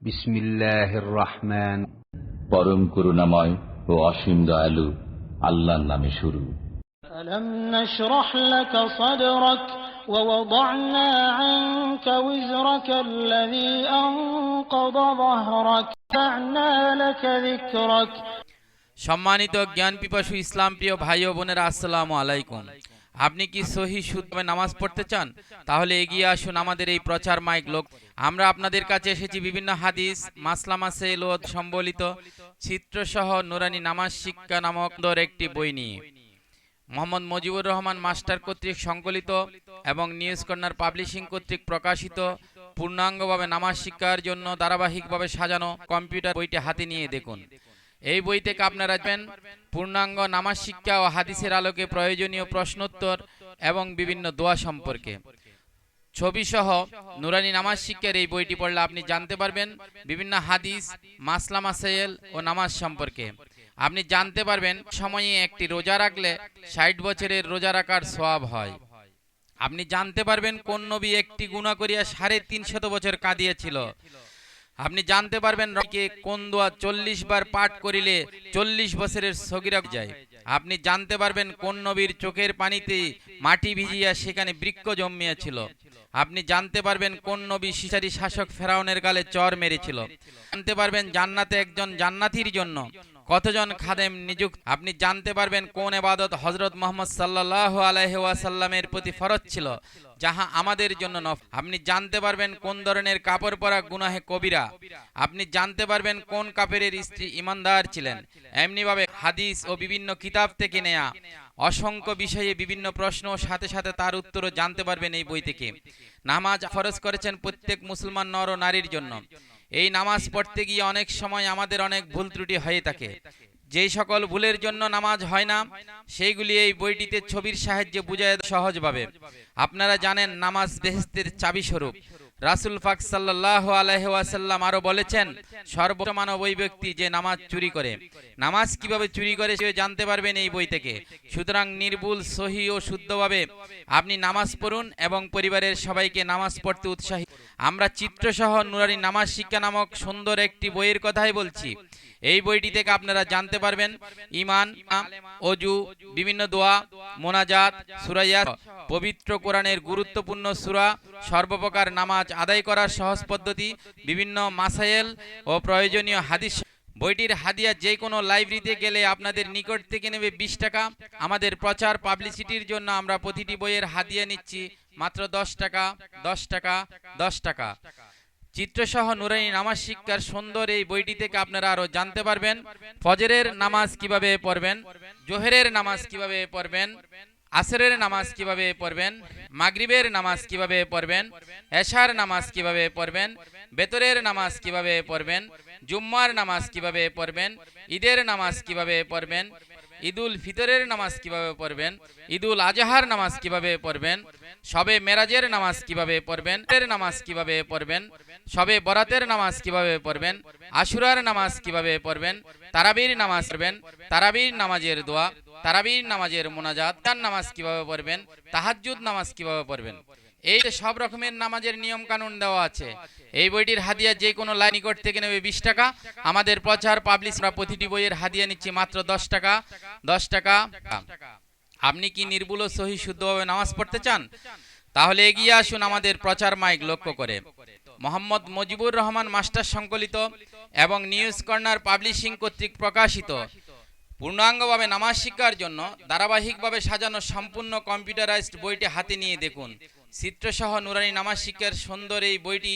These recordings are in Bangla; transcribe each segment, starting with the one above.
বিসমিল্লাহির রহমান। পরম করুণাময় ও অসীম দয়ালু আল্লাহর নামে শুরু। ألم نشرح لك صدرك ووضعنا عنك وزرك الذي أنقض ظهرك ورفعنا لك ذكرك। সম্মানিত জ্ঞান পিপাসু ইসলাম প্রিয় ভাই ও বোনেরা, আসসালামু আলাইকুম। আপনি কি সহি শুদ্ধভাবে নামাজ পড়তে চান? তাহলে এগিয়ে আসুন আমাদের এই প্রচার মাইক লোক। আমরা আপনাদের কাছে এসেছি বিভিন্ন হাদিস, মাসলা মাসাইল ও সম্বলিত চিত্রসহ নুরানি নামাজ শিক্ষা নামক একটি বই নিয়ে। মোহাম্মদ মুজিবুর রহমান মাস্টার কর্তৃক সংকলিত এবং নিউজ কর্নার পাবলিশিং কর্তৃক প্রকাশিত পূর্ণাঙ্গভাবে নামাজ শিক্ষার জন্য ধারাবাহিকভাবে সাজানো কম্পিউটার বইটি হাতে নিয়ে দেখুন। এই বই থেকে আপনারা জানবেন পূর্ণাঙ্গ নামাজ শিক্ষা ও হাদিসের আলোকে প্রয়োজনীয় প্রশ্নোত্তর এবং বিভিন্ন দোয়া সম্পর্কে। ছবি সহ নুরানি নামাজ শিক্ষার এই বইটি পড়লে আপনি জানতে পারবেন বিভিন্ন হাদিস, মাসলা মাসাইল ও নামাজ সম্পর্কে। আপনি জানতে পারবেন সময়ে একটি রোজা রাখলে 60 বছরের রোজা রাখার সওয়াব হয়। আপনি জানতে পারবেন কোন নবী একটি গুনাহ করিয়া 350 বছর কাঁদিয়েছিল। আপনি জানতে পারবেন রকে কোন দোয়া 40 বার পাঠ করিলে 40 বছরের সগীরা যায়। আপনি জানতে পারবেন কোন নবীর চোখের পানিতে মাটি ভিজিয়া সেখানে বৃক্ষ জন্মিয়াছিল। আপনি জানতে পারবেন কোন নবী শিশারী শাসক ফেরাউনের গালে চর মেরেছিল। জানতে পারবেন জান্নাতে একজন জান্নাতীর জন্য কতজন খাদেম নিযুক্ত। আপনি জানতে পারবেন কোন ইবাদত হযরত মুহাম্মদ সাল্লাল্লাহু আলাইহি ওয়াসাল্লামের প্রতি ফরজ ছিল, যাহা আমাদের জন্য নফল। আপনি জানতে পারবেন কোন ধরনের কাপড় পরা গুনাহে কবিরা। আপনি জানতে পারবেন কোন কাফেরের স্ত্রী ঈমানদার ছিলেন। এমনিভাবে হাদিস ও বিভিন্ন কিতাব থেকে নেয়া অসংখ্য বিষয়ে বিভিন্ন প্রশ্ন সাথে সাথে তার উত্তরও জানতে পারবেন এই বই থেকে। নামাজ ফরজ করেছেন প্রত্যেক মুসলমান নর ও নারীর জন্য। এই নামাজ পড়তে গিয়ে অনেক সময় আমাদের অনেক ভুল ত্রুটি হয়ে থাকে। যেই সকল ভুলের জন্য নামাজ হয় না সেইগুলি এই বইটিতে ছবির সাহায্যে বুঝায় সহজভাবে। আপনারা জানেন নামাজ বেহেশতের চাবি স্বরূপ। রাসূল পাক সাল্লাল্লাহু আলাইহি ওয়াসাল্লাম আরো বলেছেন, সর্বমানব ওই ব্যক্তি যে নামাজ চুরি করে। নামাজ কিভাবে চুরি করে সে জানতে পারবেন এই বই থেকে। সুতরাং নির্ভুল, সহি ও শুদ্ধভাবে আপনি নামাজ পড়ুন এবং পরিবারের সবাইকে নামাজ পড়তে উৎসাহী। আমরা চিত্রসহ নুরানি নামাজ শিক্ষা নামক সুন্দর একটি বইয়ের কথাই বলছি। এই বইটি থেকে আপনারা জানতে পারবেন ঈমান, ওযু, বিভিন্ন দোয়া, মোনাজাত, সূরা ইয়াসিন, পবিত্র কোরআনের গুরুত্বপূর্ণ সূরা, সর্বপ্রকার নামাজ আদায় করার সহজ পদ্ধতি, বিভিন্ন মাসাইল ও প্রয়োজনীয় হাদিস। বইটির হাদিয়া যে কোনো লাইব্রেরিতে গেলে আপনাদের নিকট থেকে নেবে 20 টাকা। আমাদের প্রচার পাবলিসিটির জন্য আমরা প্রতিটি বইয়ের হাদিয়া নিচ্ছি মাত্র 10 টাকা, 10 টাকা, 10 টাকা। চিত্রসহ নুরানি নামাজ শিক্ষার সুন্দর এই বইটি থেকে আপনারা আরো জানতে পারবেন ফজরের নামাজ কিভাবে পড়বেন, জোহরের নামাজ কিভাবে পড়বেন, আসরের নামাজ কিভাবে পড়বেন, মাগরিবের নামাজ কিভাবে পড়বেন, এশার নামাজ কিভাবে পড়বেন, বেতরের নামাজ কিভাবে পড়বেন, জুম্মার নামাজ কিভাবে পড়বেন, ঈদের নামাজ কিভাবে পড়বেন, ঈদুল ফিতরের নামাজ কিভাবে পড়বেন, ঈদুল আজহার নামাজ কিভাবে পড়বেন, শবে মেরাজের নামাজ কিভাবে পড়বেন, এর নামাজ কিভাবে পড়বেন, শবে বরাতের নামাজ কিভাবে পড়বেন, আশুরার নামাজ কিভাবে পড়বেন, তারাবির নামাজ পড়বেন, তারাবির নামাজের দোয়া, তারাবির নামাজের মোনাজাত, তার নামাজ কিভাবে পড়বেন, তাহাজ্জুদ নামাজ কিভাবে পড়বেন। এই সব রকমের নামাজের নিয়ম কানুন দেওয়া আছে। এই বইটির হাদিয়া যে কোনো লাইন নিকট থেকে নেবে 20 টাকা। আমাদের প্রচার পাবলিশ আমরা প্রতিটি বইয়ের হাদিয়া নিচ্ছি মাত্র 10 টাকা, 10 টাকা। আপনি কি নির্ভুল ও সহি শুদ্ধভাবে নামাজ পড়তে চান? তাহলে এগিয়ে আসুন আমাদের প্রচার মাইক লক্ষ্য করে। মোহাম্মদ মুজিবুর রহমান মাস্টার সংকলিত এবং নিউজ কর্নার পাবলিশিং কর্তৃক প্রকাশিত পূর্ণাঙ্গভাবে নামাজ শিক্ষার জন্য ধারাবাহিকভাবে সাজানো সম্পূর্ণ কম্পিউটারাইজড বইটি হাতে নিয়ে দেখুন। চিত্রসহ নুরানি নামাজ শিক্ষার সুন্দর এই বইটি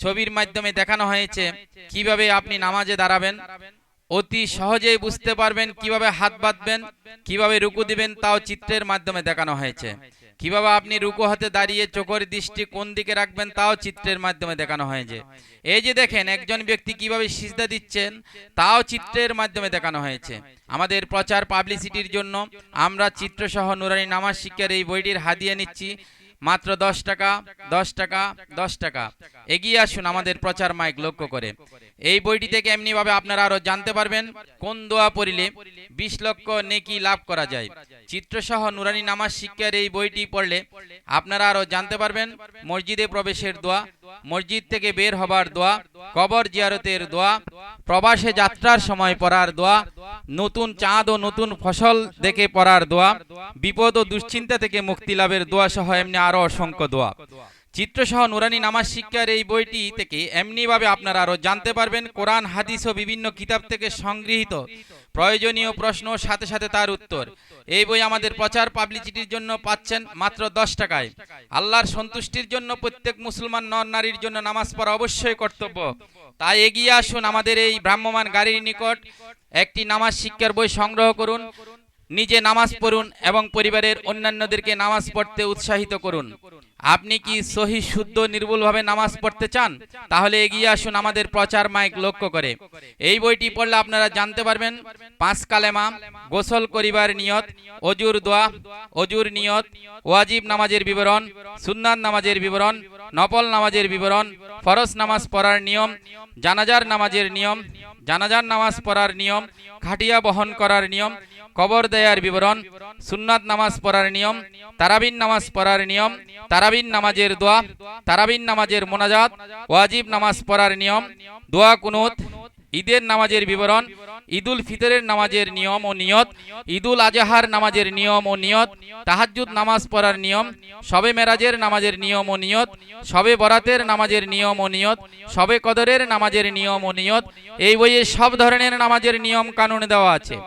ছবির মাধ্যমে দেখানো হয়েছে কিভাবে আপনি নামাজে দাঁড়াবেন। অতি সহজেই বুঝতে পারবেন কিভাবে হাত বাঁধবেন, কিভাবে রুকু দিবেন, তাও চিত্রের মাধ্যমে দেখানো হয়েছে। কিভাবে আপনি রুকু হাতে দাঁড়িয়ে চোখের দৃষ্টি কোন দিকে রাখবেন, তাও চিত্রের মাধ্যমে দেখানো হয়েছে। এই যে দেখেন একজন ব্যক্তি কিভাবে সিজদা দিচ্ছেন, তাও চিত্রের মাধ্যমে দেখানো হয়েছে। আমাদের প্রচার পাবলিসিটির জন্য আমরা চিত্রসহ নুরানি নামাজ শিক্ষার এই বইটির হাদিয়া নিচ্ছি মাত্র 10 টাকা, 10 টাকা, 10 টাকা। এগিয়ে আসুন আমাদের প্রচার মাইক লক্ষ্য করে। এই বইটি থেকে এমনি ভাবে আপনারা আরো জানতে পারবেন কোন দোয়া পড়লে 20 লক্ষ নেকি লাভ করা যায়। চিত্রসহ নুরানি নামাজ শিক্ষার এই বইটি পড়লে আপনারা আরো জানতে পারবেন মসজিদে প্রবেশের দোয়া, মসজিদ থেকে বের হবার দোয়া, কবর জিয়ারতের দোয়া, প্রবাসে যাত্রার সময় পড়ার দোয়া, নতুন চাঁদ ও নতুন ফসল দেখে পড়ার দোয়া, বিপদ ও দুশ্চিন্তা থেকে মুক্তি লাভের দোয়া সহ এমনি আরো অসংখ্য দোয়া। চিত্রসহ নুরানি নামাজ শিক্ষার এই বইটি থেকে এমনিভাবে আপনারা আরো জানতে পারবেন কোরআন, হাদিস ও বিভিন্ন কিতাব থেকে সংগৃহীত প্রয়োজনীয় প্রশ্ন সাথে সাথে তার উত্তর। এই বই আমাদের প্রচার পাবলিসিটির জন্য পাচ্ছেন মাত্র 10 টাকায়। আল্লাহর সন্তুষ্টির জন্য প্রত্যেক মুসলমান নর নারীর জন্য নামাজ পড়া অবশ্যই কর্তব্য। তাই এগিয়ে আসুন আমাদের এই ভ্রাম্যমাণ গাড়ির নিকট, একটি নামাজ শিক্ষার বই সংগ্রহ করুন, নিজে নামাজ পড়ুন এবং পরিবারের অন্যান্যদেরকে নামাজ পড়তে উৎসাহিত করুন। আপনি কি সহি শুদ্ধ নির্ভুলভাবে নামাজ পড়তে চান? তাহলে এগিয়ে আসুন আমাদের প্রচার মাইক লক্ষ্য করে। এই বইটি পড়লে আপনারা জানতে পারবেন 5 কালেমা, গোসল করিবার নিয়ত, অজুর দোয়া, অজুর নিয়ত, ওয়াজিব নামাজের বিবরণ, সুন্নাত নামাজের বিবরণ, নফল নামাজের বিবরণ, ফরজ নামাজ পড়ার নিয়ম, জানাজার নামাজের নিয়ম, জানাজার নামাজ পড়ার নিয়ম, খাটিয়া বহন করার নিয়ম, কবর দেয়ার বিবরণ, সুন্নাত নামাজ পড়ার নিয়ম, তারাবিন নামাজ পড়ার নিয়ম, তারাবিন নামাজের দোয়া, তারাবিন নামাজের মোনাজাত, ওয়াজিব নামাজ পড়ার নিয়ম, দোয়া কুনুত, ঈদের নামাজের বিবরণ, ঈদুল ফিতরের নামাজের নিয়ম ও নিয়ত, ঈদুল আজহার নামাজের নিয়ম ও নিয়ত, তাহাজ্জুদ নামাজ পড়ার নিয়ম, শবে মেরাজের নামাজের নিয়ম ও নিয়ত, শবে বরাতের নামাজের নিয়ম ও নিয়ত, শবে কদরের নামাজের নিয়ম ও নিয়ত। এই বইয়ে সব ধরনের নামাজের নিয়ম কানুন দেওয়া আছে।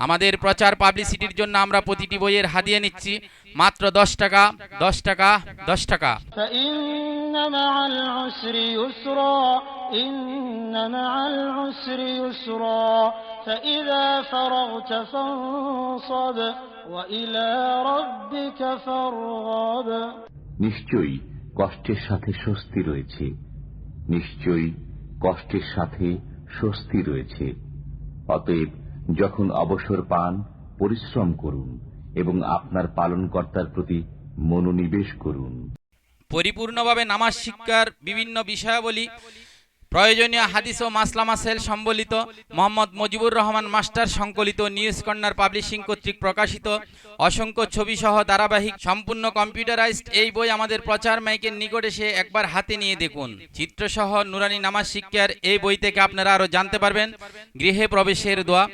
আমাদের প্রচার পাবলিসিটির জন্য আমরা প্রতিটি বইয়ের হাদিয়া নিচ্ছি মাত্র 10 টাকা, 10 টাকা, 10 টাকা। فإن مع العسر يسرا إن مع العسر يسرا فإذا فرغت فانصب وإلى ربك فارغب। নিশ্চয়ই কষ্টের সাথে স্বস্তি রয়েছে, নিশ্চয়ই কষ্টের সাথে স্বস্তি রয়েছে। অতএব যখন অবসর পান পরিশ্রম করুন এবং আপনার পালনকর্তার প্রতি মনোনিবেশ করুন। পরিপূর্ণভাবে নামাজ শিক্ষার বিভিন্ন বিষয়াবলী, প্রয়োজনীয় হাদিস ও মাসলা মাসাইল সম্বলিত মোহাম্মদ মুজিবুর রহমান মাস্টার সংকলিত নিউজ কর্নার পাবলিশিং কর্তৃক প্রকাশিত অসংখ্য ছবি সহ ধারাবাহিক সম্পূর্ণ কম্পিউটারাইজড এই বই আমাদের প্রচার মাইকের নিকট এসে একবার হাতে নিয়ে দেখুন। চিত্রসহ নুরানি নামাজ শিক্ষার এই বই থেকে আপনারা আরো জানতে পারবেন গৃহে প্রবেশের দোয়া,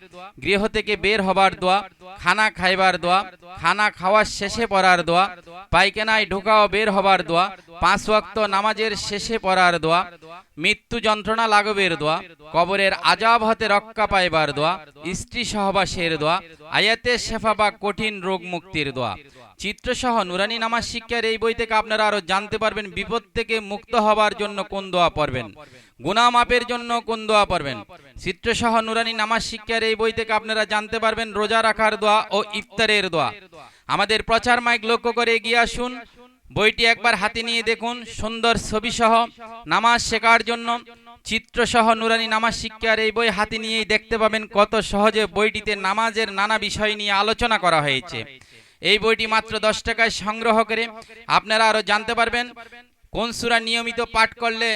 গৃহ থেকে বের হবার দোয়া, খানা খাইবার দোয়া, খানা খাওয়ার শেষে পড়ার দোয়া, পায়খানায় ঢোকা ও বের হবার দোয়া, 5 ওয়াক্ত নামাজের শেষে পড়ার দোয়া, মৃত্যু যন্ত্রণা লাঘবের দোয়া, কবরের আযাব হতে রক্ষা পাইবার দোয়া, স্ত্রী সহবাসের দোয়া, আয়াতে শেফা বা কঠিন রোগ মুক্তির দোয়া। চিত্রসহ নুরানি নামাজ শিক্ষার এই বই থেকে আপনারা আরো জানতে পারবেন বিপদ থেকে মুক্ত হবার জন্য কোন দোয়া পড়বেন, গুনাহ মাপের জন্য কোন দোয়া পড়বেন। চিত্রসহ নুরানি নামাজ শিক্ষার এই বই থেকে আপনারা জানতে পারবেন রোজা রাখার দোয়া ও ইফতারের দোয়া। আমাদের প্রচার মাইক লক্ষ্য করে এগিয়ে আসুন, বইটি একবার হাতে নিয়ে দেখুন। সুন্দর ছবি সহ নামাজ শেখার জন্য চিত্রসহ নুরানি নামাজ শিক্ষার এই বই হাতে নিয়েই দেখতে পাবেন কত সহজে বইটিতে নামাজের নানা বিষয় নিয়ে আলোচনা করা হয়েছে। এই বইটি মাত্র 10 টাকায় সংগ্রহ করে আপনারা আরো জানতে পারবেন কোন সূরা নিয়মিত পাঠ করলে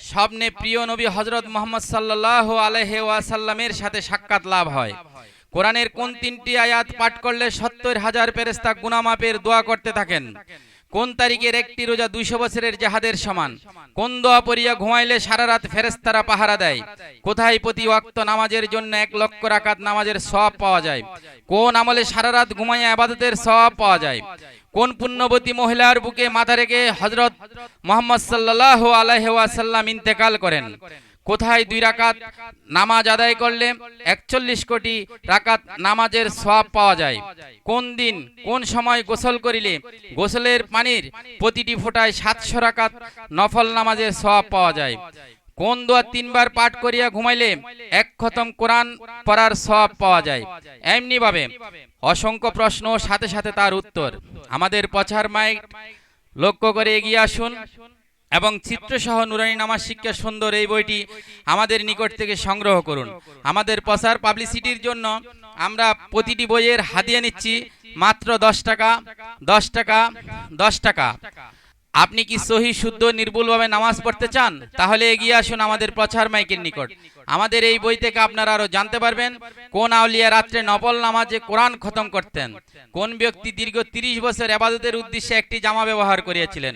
স্বপ্নে প্রিয় নবী হযরত মুহাম্মদ সাল্লাল্লাহু আলাইহি ওয়াসাল্লামের সাথে সাক্ষাৎ লাভ হয়, কোরআনের কোন 3টি আয়াত পাঠ করলে 70,000 ফেরেশতা গুনাহ মাপের দোয়া করতে থাকেন, কোন তারিখের একটি রোজা 200 বছরের জিহাদের সমান, কোন দোয়া পড়িয়া ঘুমাইলে সারা রাত ফেরেশতারা পাহারা দেয়, কোথায় প্রতি ওয়াক্ত নামাজের জন্য 1 লক্ষ রাকাত নামাজের সওয়াব পাওয়া যায়, কোন আমলে সারা রাত ঘুমাইয়া ইবাদতের সওয়াব পাওয়া যায়, কোন পুণ্যবতী মহিলার বুকে মাথা রেখে হযরত মুহাম্মদ সাল্লাল্লাহু আলাইহি ওয়াসাল্লাম ইন্তেকাল করেন, কোথায় 2 রাকাত নামাজ আদায় করলে 41 কোটি রাকাত নামাজের সওয়াব পাওয়া যায়, কোন দিন কোন সময় গোসল করিলে গোসলের পানির প্রতিটি ফোঁটায় 700 রাকাত নফল নামাজের সওয়াব পাওয়া যায়, কোন দোয়া 3 বার পাঠ করিয়া ঘুমাইলে 1 খতম কোরআন পড়ার সওয়াব পাওয়া যায়। এমনি ভাবে অসংখ্য প্রশ্ন সাথে সাথে তার উত্তর। আমাদের প্রচার মাইক লক্ষ্য করে এগিয়ে আসুন এবং চিত্রসহ নুরানি নামাজ শিক্ষা সুন্দর এই বইটি আমাদের নিকট থেকে সংগ্রহ করুন। আমাদের প্রচার পাবলিসিটির জন্য আমরা প্রতিটি বইয়ের হাদিয়া নিচ্ছি মাত্র 10 টাকা, 10 টাকা, 10 টাকা। আপনি কি সহি শুদ্ধ নির্ভুলভাবে নামাজ পড়তে চান? তাহলে এগিয়ে আসুন আমাদের প্রচার মাইকের নিকট। আমাদের এই বই থেকে আপনারা আরো জানতে পারবেন কোন আউলিয়া রাত্রে নফল নামাজে কোরআন খতম করতেন, কোন ব্যক্তি দীর্ঘ 30 বছর ইবাদতের উদ্দেশ্যে একটি জামা ব্যবহার করিয়াছিলেন,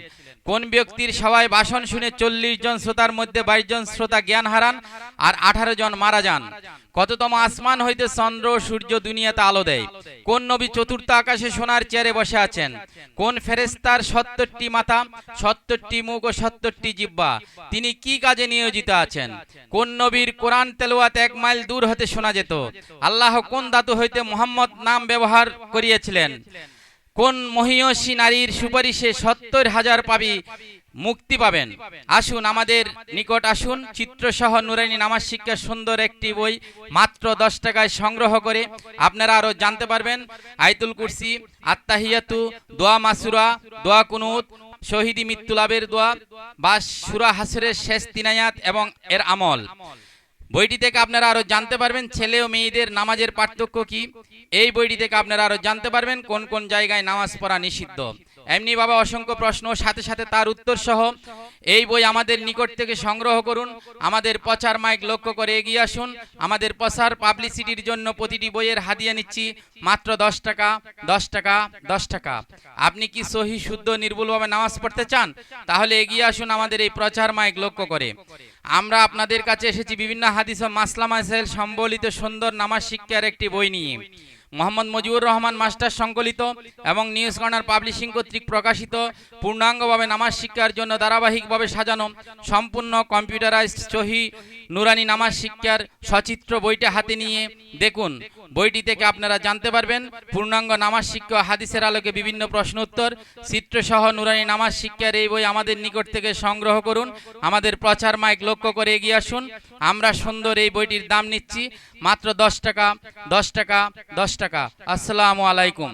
কোন ব্যক্তির সবাই ভাষণ শুনে 40 জন শ্রোতার মধ্যে 22 জন শ্রোতা জ্ঞান হারান আর 18 জন মারা যান? কততম আসমান হইতে চন্দ্র সূর্য দুনিয়াতে আলো দেয়? কোন নবী চতুর্থ আকাশে সোনার চেয়ারে বসে আছেন? কোন ফেরেশতার 70টি মাথা, 70টি মুখ ও 70টি জিহ্বা? তিনি কি কাজে নিয়োজিত আছেন? কোন নবীর কোরআন তেলাওয়াত 1 মাইল দূর হতে শোনা যেত? আল্লাহ কোন ধাতু হইতে মুহাম্মদ নাম ব্যবহার করিয়েছিলেন? কোন মহিয়সী নারীর সুপারিশে 70,000 পাপী মুক্তি পাবেন? আসুন আমাদের নিকট আসুন, চিত্রসহ নুরানি নামাজ শিক্ষা সুন্দর একটি বই মাত্র 10 টাকায় সংগ্রহ করে আপনারা আরো জানতে পারবেন। আয়াতুল কুরসি, আত্তাহিয়াতু, দোয়া মাসুরা, দোয়া কুনুত, শহীদি মৃত্যু লাভের দোয়া বা সূরা হাসরের শেষ 3 আয়াত এবং এর আমল। বইটি থেকে আপনারা আরো জানতে পারবেন ছেলে ও মেয়েদের নামাজের পার্থক্য কি। এই বইটি থেকে আপনারা আরো জানতে পারবেন কোন কোন জায়গায় নামাজ পড়া নিষিদ্ধ। এমনি বাবা অসংখ্য প্রশ্ন সাথে সাথে তার উত্তর সহ এই বই আমাদের নিকট থেকে সংগ্রহ করুন। আমাদের প্রচার মাইক লক্ষ্য করে এগিয়ে আসুন। আমাদের প্রচার পাবলিসিটির জন্য প্রতিটি বইয়ের হাদিয়া নিচ্ছি মাত্র 10 টাকা, 10 টাকা, 10 টাকা। আপনি কি সহি শুদ্ধ নির্ভুলভাবে নামাজ পড়তে চান? তাহলে এগিয়ে আসুন আমাদের এই প্রচার মাইক লক্ষ্য করে। আমরা আপনাদের কাছে এসেছি বিভিন্ন হাদিস ও মাসলা মাসাইল সম্বলিত সুন্দর নামাজ শিক্ষার একটি বই নিয়ে। মোহাম্মদ মজিবুর রহমান মাস্টার সংকলিত এবং নিউজ কর্নার পাবলিশিং কর্তৃক প্রকাশিত পূর্ণাঙ্গভাবে নামাজ শিক্ষার জন্য ধারাবাহিকভাবে সাজানো সম্পূর্ণ কম্পিউটারাইজড সহি নুরানি নামাজ শিক্ষার সচিত্র বইটা হাতে নিয়ে দেখুন। বইটি থেকে আপনারা জানতে পারবেন পূর্ণাঙ্গ নামাজ শিক্ষা, হাদিসের আলোকে বিভিন্ন প্রশ্ন উত্তর, চিত্রসহ নুরানি নামাজ শিক্ষার এই বই আমাদের নিকট থেকে সংগ্রহ করুন। আমাদের প্রচার মাইক লক্ষ্য করে এগিয়ে আসুন। আমরা সুন্দর এই বইটির দাম নিচ্ছি মাত্র 10 টাকা, 10 টাকা, 10 টাকা। আসসালামু আলাইকুম।